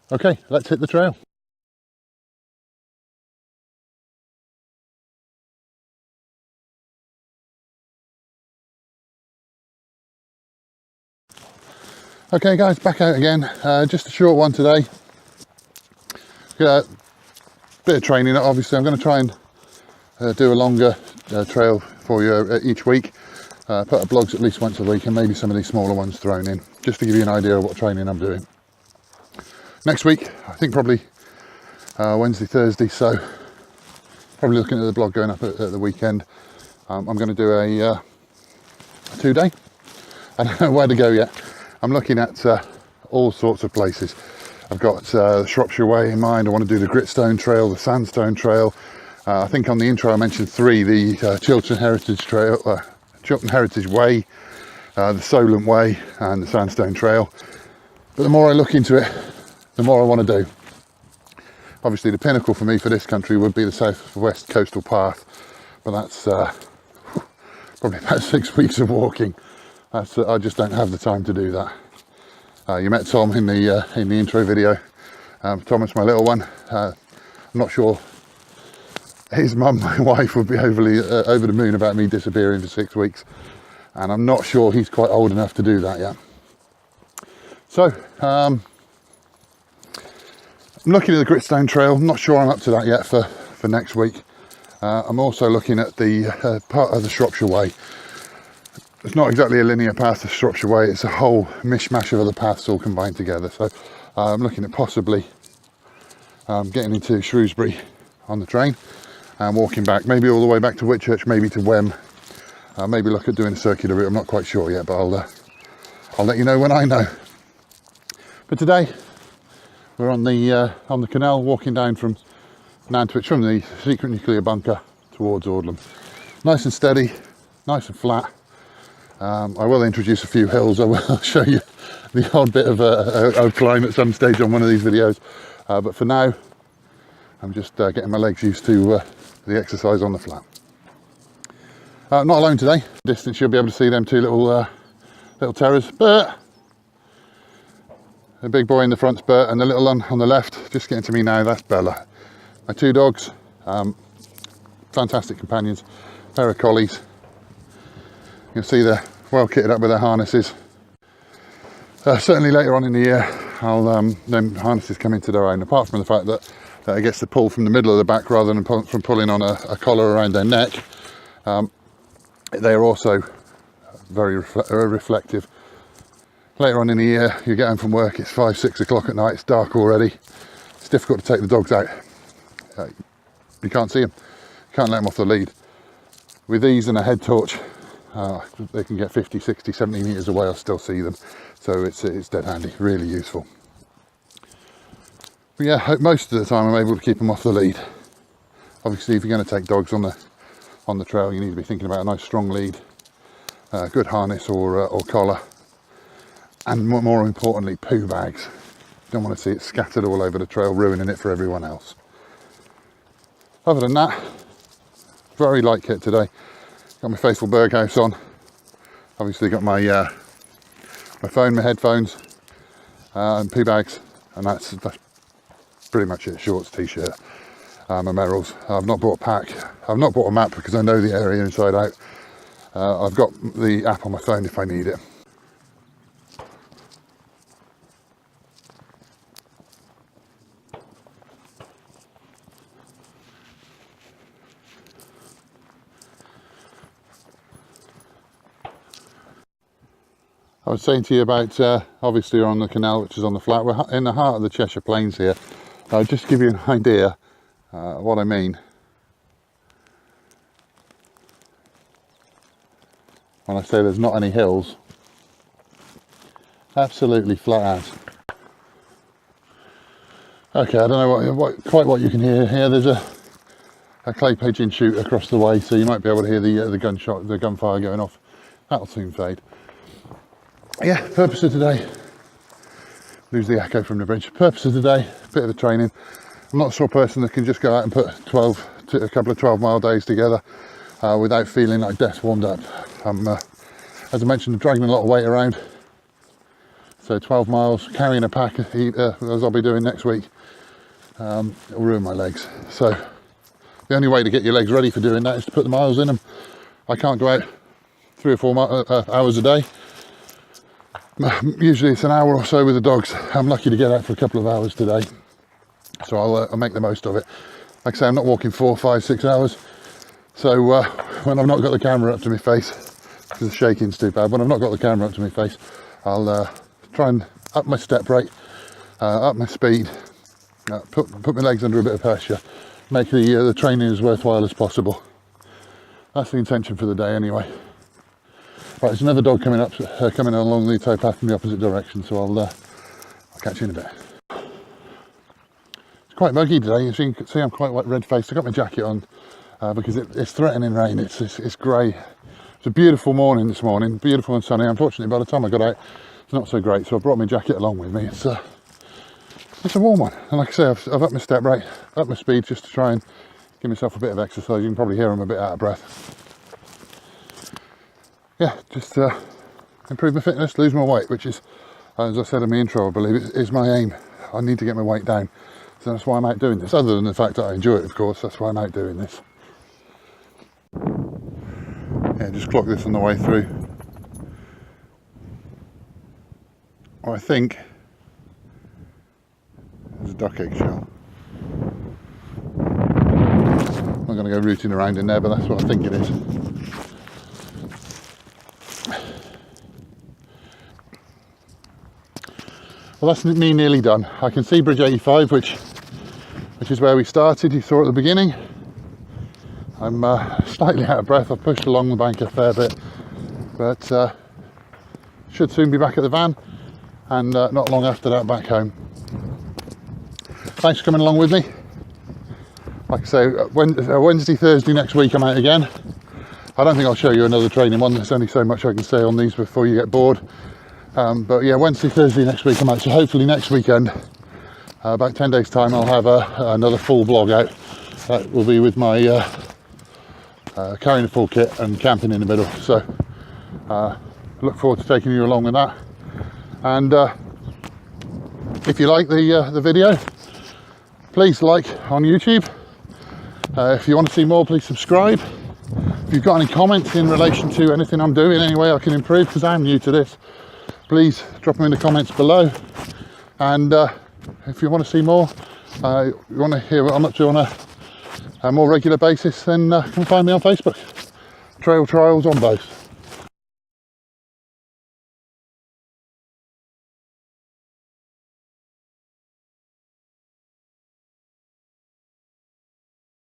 Okay, let's hit the trail. Okay guys, back out again. Just a short one today. Bit of training, obviously. I'm going to try and do a longer trail for you each week. Put up blogs at least once a week, and maybe some of these smaller ones thrown in, just to give you an idea of what training I'm doing. Next week, I think probably Wednesday, Thursday, so probably looking at the blog going up at the weekend. I'm going to do a 2-day. I don't know where to go yet. I'm looking at all sorts of places. I've got the Shropshire Way in mind. I want to do the Gritstone Trail, the Sandstone Trail. I think on the intro I mentioned 3, the Chiltern Heritage Trail, Chiltern Heritage Way, the Solent Way and the Sandstone Trail. But the more I look into it, the more I want to do. Obviously the pinnacle for me for this country would be the South West Coastal Path, but that's probably about 6 weeks of walking. I just don't have the time to do that. You met Tom in the intro video. Thomas, my little one. I'm not sure his mum, my wife, would be overly over the moon about me disappearing for 6 weeks, and I'm not sure he's quite old enough to do that yet. So I'm looking at the Gritstone Trail. I'm not sure I'm up to that yet for next week. I'm also looking at the part of the Shropshire Way. It's not exactly a linear path to Shropshire Way, it's a whole mishmash of other paths all combined together. So I'm looking at possibly getting into Shrewsbury on the train and walking back, maybe all the way back to Whitchurch, maybe to Wem. Maybe look at doing a circular route. I'm not quite sure yet, but I'll let you know when I know. But today we're on the canal, walking down from Nantwich, from the secret nuclear bunker towards Audlam. Nice and steady, nice and flat. I will introduce a few hills. I will show you the odd bit of a climb at some stage on one of these videos, but for now I'm just getting my legs used to the exercise on the flat. Not alone today. Distance you'll be able to see them 2 little terrors, Bert, the big boy in the front's Bert, and the little one on the left just getting to me now, that's Bella. My 2 dogs, fantastic companions, pair of collies. You'll see they're well kitted up with their harnesses. Certainly later on in the year, them harnesses come into their own, apart from the fact that it gets the pull from the middle of the back rather than from pulling on a collar around their neck. They're also very reflective. Later on in the year, you get home from work, it's 5-6 o'clock at night, it's dark already. It's difficult to take the dogs out. You can't see them, you can't let them off the lead. With these and a head torch, they can get 50, 60, 70 metres away, I'll still see them. So it's dead handy, really useful. But yeah, most of the time I'm able to keep them off the lead. Obviously, if you're going to take dogs on the trail, you need to be thinking about a nice strong lead, good harness or collar, and more importantly, poo bags. You don't want to see it scattered all over the trail, ruining it for everyone else. Other than that, very light kit today. Got my faithful Berghaus on. Obviously got my my phone, my headphones, and poo bags, and that's pretty much it. Shorts, t-shirt, my Merrells. I've not brought a pack. I've not brought a map because I know the area inside out. I've got the app on my phone if I need it. I was saying to you about, obviously you're on the canal, which is on the flat. We're in the heart of the Cheshire Plains here. Just to give you an idea what I mean when I say there's not any hills. Absolutely flat as. Okay, I don't know quite what you can hear here. There's a clay pigeon shoot across the way, so you might be able to hear the gunfire going off. That'll soon fade. Yeah, purpose of today, lose the echo from the bridge. Purpose of today, bit of a training. I'm not the sort of person that can just go out and put a couple of 12-mile days together without feeling like death's warmed up. As I mentioned, I'm dragging a lot of weight around. So 12 miles, carrying a pack, as I'll be doing next week, it'll ruin my legs. So the only way to get your legs ready for doing that is to put the miles in them. I can't go out 3 or 4 hours a day. Usually it's an hour or so with the dogs. I'm lucky to get out for a couple of hours today, so I'll make the most of it. Like I say, I'm not walking 4, 5, 6 hours. So when I've not got the camera up to my face, because the shaking's too bad, when I've not got the camera up to my face, I'll try and up my step rate, up my speed, put my legs under a bit of pressure, make the training as worthwhile as possible. That's the intention for the day anyway. Right, there's another dog coming along the towpath in the opposite direction, so I'll catch you in a bit. It's quite muggy today. As you can see, I'm quite red-faced. I've got my jacket on because it's threatening rain. It's grey. It's a beautiful morning this morning, beautiful and sunny. Unfortunately, by the time I got out, it's not so great, so I brought my jacket along with me. It's a warm one, and like I say, I've upped my step rate, upped my speed, just to try and give myself a bit of exercise. You can probably hear I'm a bit out of breath. Yeah, just improve my fitness, lose my weight, which is, as I said in my intro, I believe, is my aim. I need to get my weight down, so that's why I'm out doing this. Other than the fact that I enjoy it, of course, that's why I'm out doing this. Yeah, just clock this on the way through. Or I think there's a duck egg shell. I'm not going to go rooting around in there, but that's what I think it is. Well, that's me nearly done. I can see Bridge 85, which is where we started. You saw at the beginning. I'm slightly out of breath. I've pushed along the bank a fair bit, but should soon be back at the van, and not long after that back home. Thanks for coming along with me. Like I say, Wednesday, Thursday next week I'm out again. I don't think I'll show you another training one. There's only so much I can say on these before you get bored. But yeah, Wednesday, Thursday next week I'm out. So hopefully next weekend, about 10 days time, I'll have another full vlog out. That will be with my carrying a full kit and camping in the middle. So look forward to taking you along with that. And if you like the video, please like on YouTube. If you want to see more, please subscribe. If you've got any comments in relation to anything I'm doing, any way I can improve, because I'm new to this, please drop them in the comments below. And if you want to see more, you want to hear what I'm up to on a more regular basis, then come find me on Facebook. Trail Trials on both.